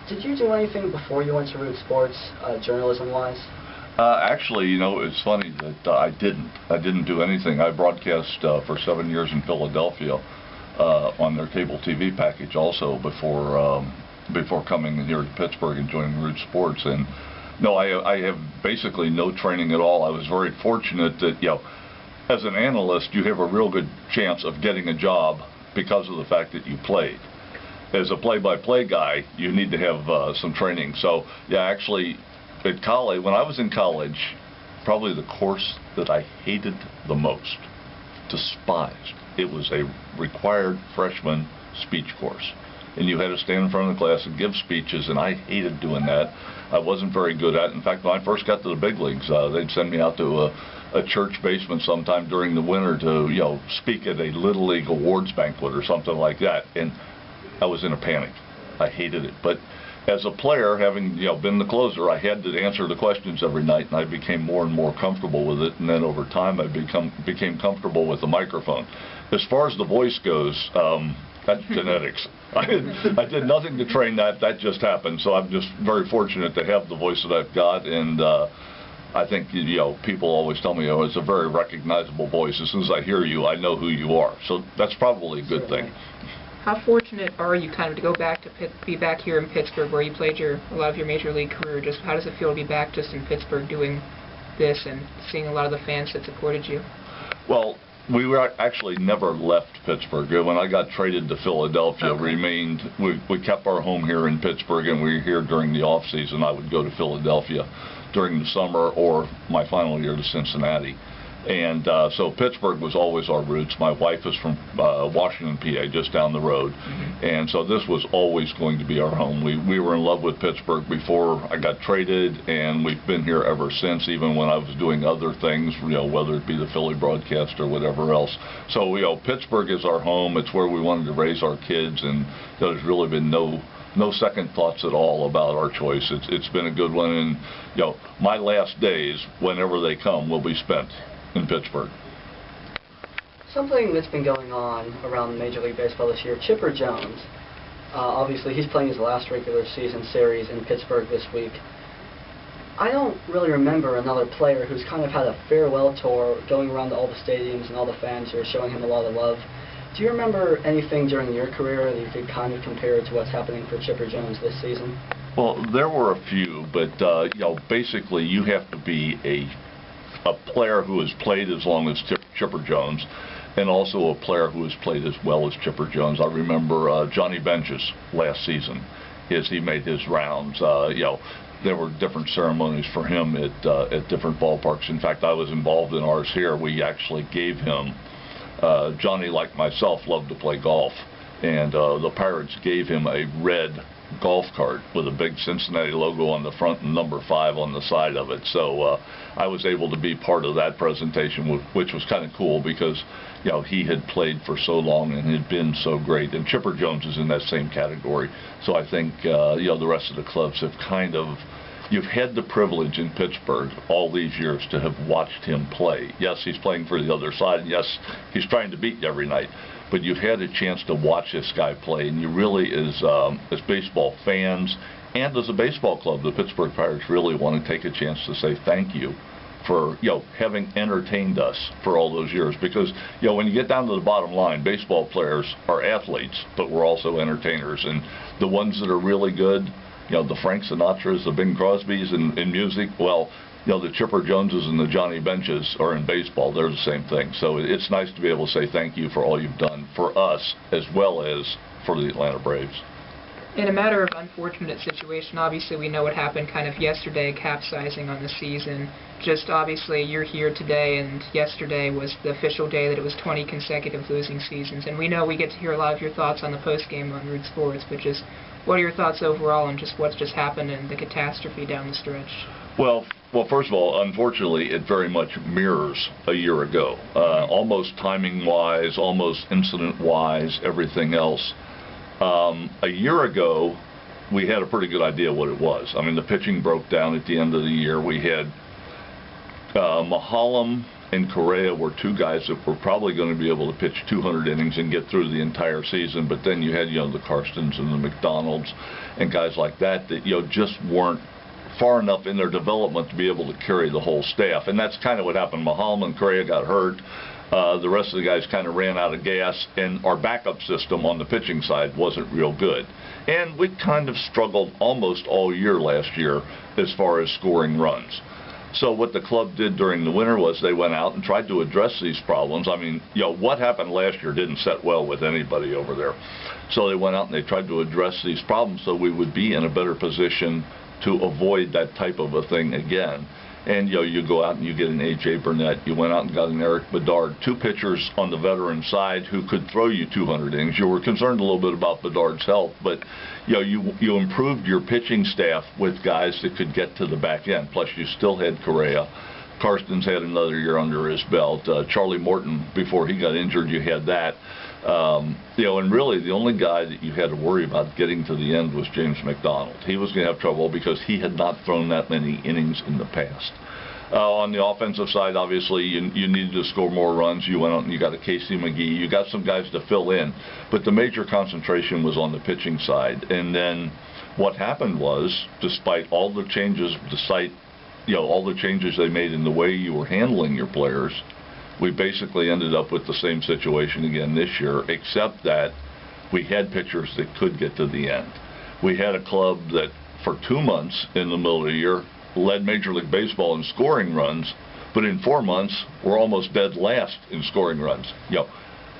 Did you do anything before you went to Root Sports, journalism-wise? Actually, you know, it's funny that I didn't. I didn't do anything. I broadcast for 7 years in Philadelphia on their cable TV package also before coming here to Pittsburgh and joining Root Sports. And no, I have basically no training at all. I was very fortunate that, you know, as an analyst, you have a real good chance of getting a job because of the fact that you played. As a play-by-play guy, you need to have some training. So, yeah, actually, at college, when I was in college, probably the course that I hated the most, despised, it was a required freshman speech course. And you had to stand in front of the class and give speeches, and I hated doing that. I wasn't very good at it. In fact, when I first got to the big leagues, they'd send me out to a church basement sometime during the winter to, you know, speak at a Little League awards banquet or something like that. And I was in a panic. I hated it. But as a player, having, you know, been the closer, I had to answer the questions every night, and I became more and more comfortable with it. And then over time, I became comfortable with the microphone. As far as the voice goes, that's genetics. I did nothing to train that. That just happened. So I'm just very fortunate to have the voice that I've got. And I think, you know, people always tell me, oh, it's a very recognizable voice. As soon as I hear you, I know who you are. So that's probably a good thing. How fortunate are you kind of to go back to be back here in Pittsburgh where you played a lot of your major league career? Just how does it feel to be back just in Pittsburgh doing this and seeing a lot of the fans that supported you? Well, we were actually never left Pittsburgh. When I got traded to Philadelphia, we kept our home here in Pittsburgh, and we were here during the off season. I would go to Philadelphia during the summer or my final year to Cincinnati. And so Pittsburgh was always our roots. My wife is from Washington, PA, just down the road. And so this was always going to be our home. We were in love with Pittsburgh before I got traded, and we've been here ever since, even when I was doing other things, you know, whether it be the Philly broadcast or whatever else. So, you know, Pittsburgh is our home. It's where we wanted to raise our kids, and there's really been no second thoughts at all about our choice. It's been a good one, and, you know, my last days, whenever they come, will be spent in Pittsburgh. Something that's been going on around Major League Baseball this year, Chipper Jones. Obviously, he's playing his last regular season series in Pittsburgh this week. I don't really remember another player who's kind of had a farewell tour going around to all the stadiums and all the fans who are showing him a lot of love. Do you remember anything during your career that you could kind of compare to what's happening for Chipper Jones this season? Well, there were a few, but you know, basically you have to be a player who has played as long as Chipper Jones, and also a player who has played as well as Chipper Jones. I remember Johnny Bench's last season, as he made his rounds. You know, there were different ceremonies for him at different ballparks. In fact, I was involved in ours here. We actually gave him, Johnny, like myself, loved to play golf, and the Pirates gave him a red golf cart with a big Cincinnati logo on the front and number 5 on the side of it. So I was able to be part of that presentation, which was kind of cool because, you know, he had played for so long and had been so great. And Chipper Jones is in that same category. So I think, you know, the rest of the clubs have kind of, you've had the privilege in Pittsburgh all these years to have watched him play. Yes, he's playing for the other side, and yes, he's trying to beat you every night. But you've had a chance to watch this guy play, and you really, as baseball fans and as a baseball club, the Pittsburgh Pirates really want to take a chance to say thank you for, you know, having entertained us for all those years. Because, you know, when you get down to the bottom line, baseball players are athletes, but we're also entertainers. And the ones that are really good, you know, the Frank Sinatras, the Bing Crosbys in music, well, you know, the Chipper Joneses and the Johnny Benches are in baseball. They're the same thing. So it's nice to be able to say thank you for all you've done for us as well as for the Atlanta Braves. In a matter of unfortunate situation, obviously we know what happened kind of yesterday, capsizing on the season. Just obviously you're here today, and yesterday was the official day that it was 20 consecutive losing seasons. And we know we get to hear a lot of your thoughts on the postgame on Root Sports, but just what are your thoughts overall on just what's just happened and the catastrophe down the stretch? Well, first of all, unfortunately, it very much mirrors a year ago. Almost timing-wise, almost incident-wise, everything else. A year ago, we had a pretty good idea what it was. I mean, the pitching broke down at the end of the year. We had Mahalam and Correa were two guys that were probably going to be able to pitch 200 innings and get through the entire season. But then you had, the Karstens and the McDonalds and guys like that just weren't far enough in their development to be able to carry the whole staff. And that's kind of what happened. Mahalman and Correa got hurt. The rest of the guys kind of ran out of gas, and our backup system on the pitching side wasn't real good. And we kind of struggled almost all year last year as far as scoring runs. So what the club did during the winter was they went out and tried to address these problems. I mean, what happened last year didn't set well with anybody over there. So they went out and they tried to address these problems so we would be in a better position to avoid that type of a thing again. And, you go out and you get an A.J. Burnett. You went out and got an Eric Bedard, two pitchers on the veteran side who could throw you 200 innings. You were concerned a little bit about Bedard's health, but, you improved your pitching staff with guys that could get to the back end. Plus, you still had Correa. Karstens had another year under his belt. Charlie Morton, before he got injured, you had that. And really the only guy that you had to worry about getting to the end was James McDonald. He was going to have trouble because he had not thrown that many innings in the past. On the offensive side, obviously, you needed to score more runs. You went out and you got a Casey McGee. You got some guys to fill in. But the major concentration was on the pitching side. And then what happened was, despite all the changes, all the changes they made in the way you were handling your players, we basically ended up with the same situation again this year, except that we had pitchers that could get to the end. We had a club that for 2 months in the middle of the year led Major League Baseball in scoring runs, but in 4 months we're almost dead last in scoring runs.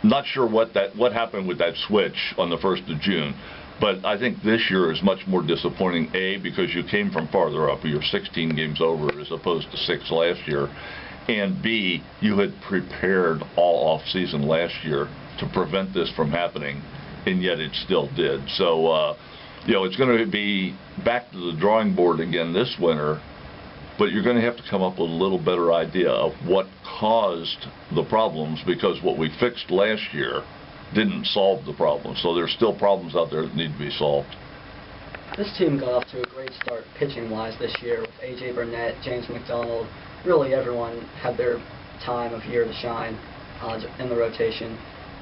Not sure what happened with that switch on the 1st of June, but I think this year is much more disappointing, A, because you came from farther up. You're 16 games over as opposed to 6 last year. And B, you had prepared all off-season last year to prevent this from happening, and yet it still did. So, it's going to be back to the drawing board again this winter, but you're going to have to come up with a little better idea of what caused the problems, because what we fixed last year didn't solve the problem. So there's still problems out there that need to be solved. This team got off to a great start pitching-wise this year with A.J. Burnett, James McDonald. Really everyone had their time of year to shine in the rotation.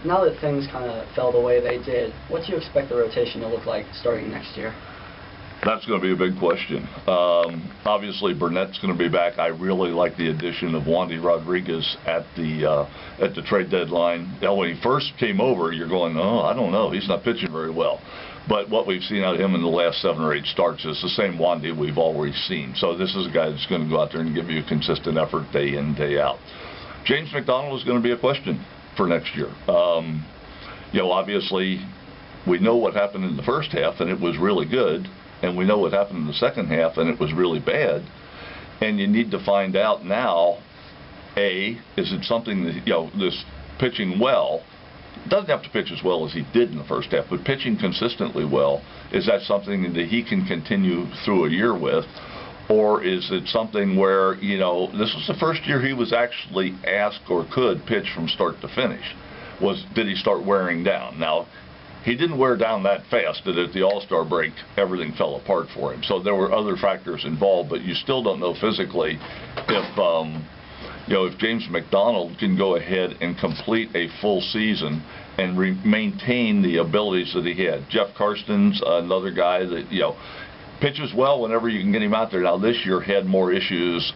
Now that things kind of fell the way they did, what do you expect the rotation to look like starting next year? That's going to be a big question. Obviously, Burnett's going to be back. I really like the addition of Wandy Rodriguez at the trade deadline. Now, when he first came over, you're going, oh, I don't know, he's not pitching very well. But what we've seen out of him in the last 7 or 8 starts is the same Wandy we've always seen. So this is a guy that's going to go out there and give you a consistent effort day in, day out. James McDonald is going to be a question for next year. Obviously, we know what happened in the first half, and it was really good. And we know what happened in the second half, and it was really bad. And you need to find out now, A, is it something that, this pitching well, doesn't have to pitch as well as he did in the first half, but pitching consistently well, is that something that he can continue through a year with? Or is it something where, this was the first year he was actually asked or could pitch from start to finish? Did he start wearing down? Now, he didn't wear down that fast that at the All-Star break everything fell apart for him. So there were other factors involved, but you still don't know physically if James McDonald can go ahead and complete a full season and maintain the abilities that he had. Jeff Karstens, another guy that pitches well whenever you can get him out there. Now this year had more issues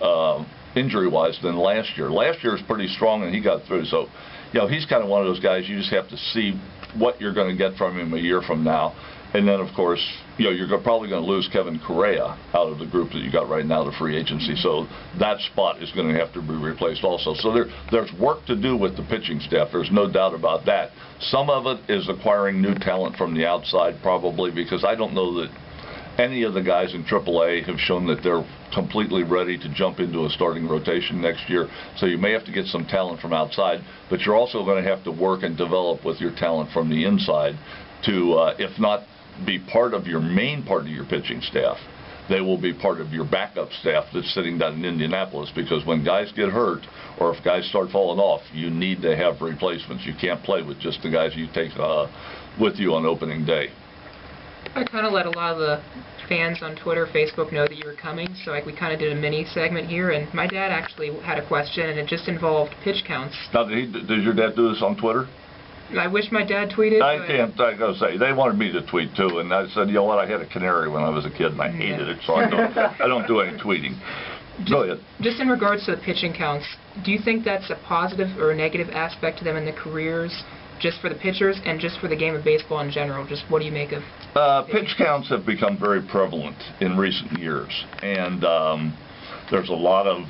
injury-wise than last year. Last year was pretty strong and he got through. So he's kind of one of those guys you just have to see what you're going to get from him a year from now. And then, of course, you're probably going to lose Kevin Correa out of the group that you got right now, the free agency. So that spot is going to have to be replaced also. So there's work to do with the pitching staff. There's no doubt about that. Some of it is acquiring new talent from the outside, probably, because I don't know that any of the guys in AAA have shown that they're completely ready to jump into a starting rotation next year. So you may have to get some talent from outside, but you're also going to have to work and develop with your talent from the inside to, if not be part of your main part of your pitching staff, they will be part of your backup staff that's sitting down in Indianapolis, because when guys get hurt or if guys start falling off, you need to have replacements. You can't play with just the guys you take with you on opening day. I kind of let a lot of the fans on Twitter, Facebook know that you were coming, so we kind of did a mini segment here, and my dad actually had a question, and it just involved pitch counts. Now, did your dad do this on Twitter? I wish my dad tweeted. I gotta say, they wanted me to tweet too, and I said, you know what, I had a canary when I was a kid, and I hated it, so I don't do any tweeting. Go ahead. Just in regards to the pitching counts, do you think that's a positive or a negative aspect to them in their careers, just for the pitchers and just for the game of baseball in general? Just what do you make of pitch counts have become very prevalent in recent years, and there's a lot of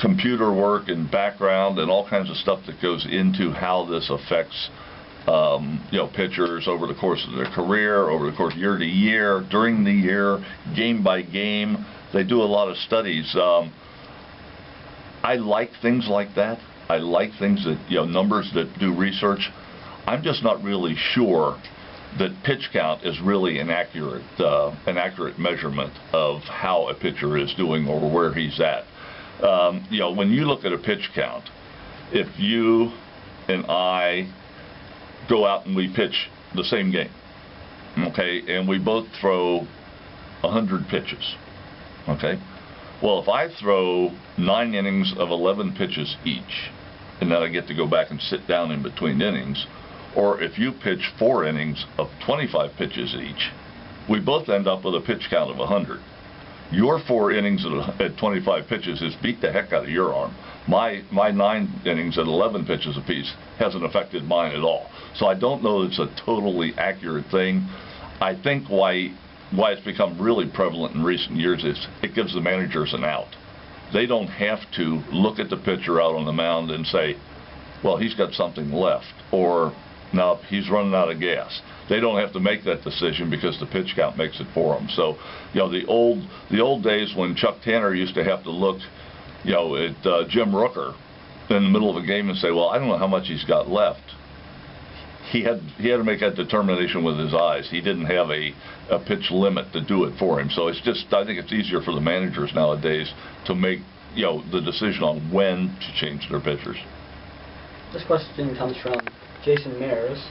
computer work and background and all kinds of stuff that goes into how this affects pitchers over the course of their career, over the course year to year, during the year, game by game. They do a lot of studies. I like things like that. I like things that, numbers that do research. I'm just not really sure that pitch count is really an accurate measurement of how a pitcher is doing or where he's at. When you look at a pitch count, if you and I go out and we pitch the same game, okay, and we both throw 100 pitches, okay, well, if I throw 9 innings of 11 pitches each, and then I get to go back and sit down in between innings, or if you pitch 4 innings of 25 pitches each, we both end up with a pitch count of 100. Your 4 innings at 25 pitches has beat the heck out of your arm. My 9 innings at 11 pitches apiece hasn't affected mine at all. So I don't know it's a totally accurate thing. I think why it's become really prevalent in recent years is it gives the managers an out. They don't have to look at the pitcher out on the mound and say, well, he's got something left, or no, he's running out of gas. They don't have to make that decision because the pitch count makes it for them. So, the old days when Chuck Tanner used to have to look, at Jim Rooker in the middle of a game and say, well, I don't know how much he's got left. He had to make that determination with his eyes. He didn't have a pitch limit to do it for him. So it's just, I think it's easier for the managers nowadays to make, the decision on when to change their pitchers. This question comes from Jason Mares.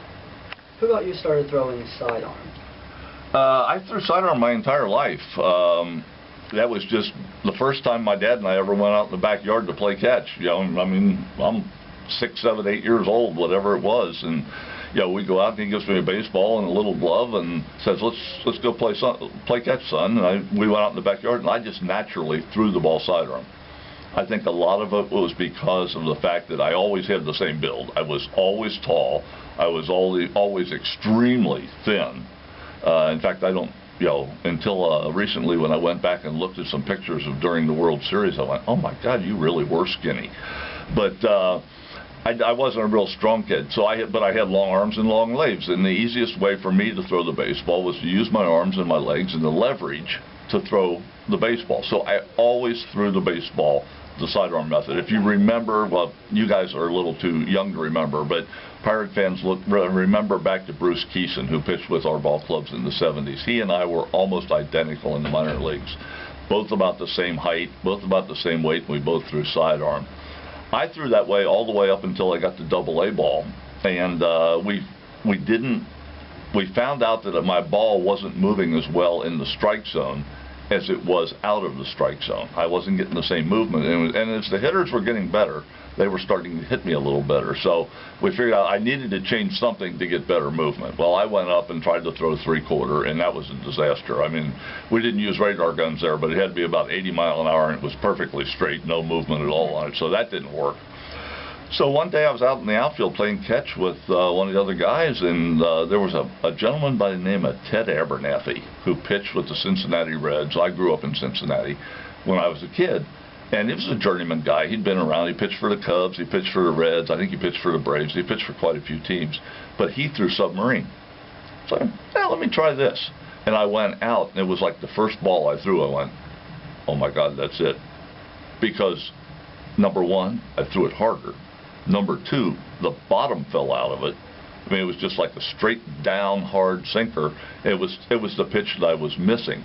Who got you started throwing sidearm? I threw sidearm my entire life. That was just the first time my dad and I ever went out in the backyard to play catch. I'm 6, 7, 8 years old, whatever it was, and we go out and he gives me a baseball and a little glove and says, let's go play catch, son. And we went out in the backyard, and I just naturally threw the ball sidearm. I think a lot of it was because of the fact that I always had the same build. I was always tall. I was always extremely thin. In fact, I don't, until recently when I went back and looked at some pictures of during the World Series, I went, oh my God, you really were skinny. But I wasn't a real strong kid, but I had long arms and long legs, and the easiest way for me to throw the baseball was to use my arms and my legs and the leverage to throw the baseball. So I always threw the baseball the sidearm method. If you remember, well, you guys are a little too young to remember, but Pirate fans remember back to Bruce Keeson, who pitched with our ball clubs in the 70s. He and I were almost identical in the minor leagues. Both about the same height, both about the same weight, and we both threw sidearm. I threw that way all the way up until I got to Double-A ball, and we found out that my ball wasn't moving as well in the strike zone as it was out of the strike zone. I wasn't getting the same movement, and as the hitters were getting better, they were starting to hit me a little better. So we figured out I needed to change something to get better movement. Well, I went up and tried to throw 3/4, and that was a disaster. I mean, we didn't use radar guns there, but it had to be about 80 miles an hour, and it was perfectly straight, no movement at all on it, so that didn't work. So one day I was out in the outfield playing catch with one of the other guys, and there was a gentleman by the name of Ted Abernathy who pitched with the Cincinnati Reds. I grew up in Cincinnati when I was a kid, and he was a journeyman guy. He'd been around. He pitched for the Cubs. He pitched for the Reds. I think he pitched for the Braves. He pitched for quite a few teams, but he threw submarine. So let me try this. And I went out, and it was like the first ball I threw, I went, oh my God, that's it. Because, number one, I threw it harder. Number two, the bottom fell out of it. I mean, it was just like a straight down hard sinker. It was the pitch that I was missing.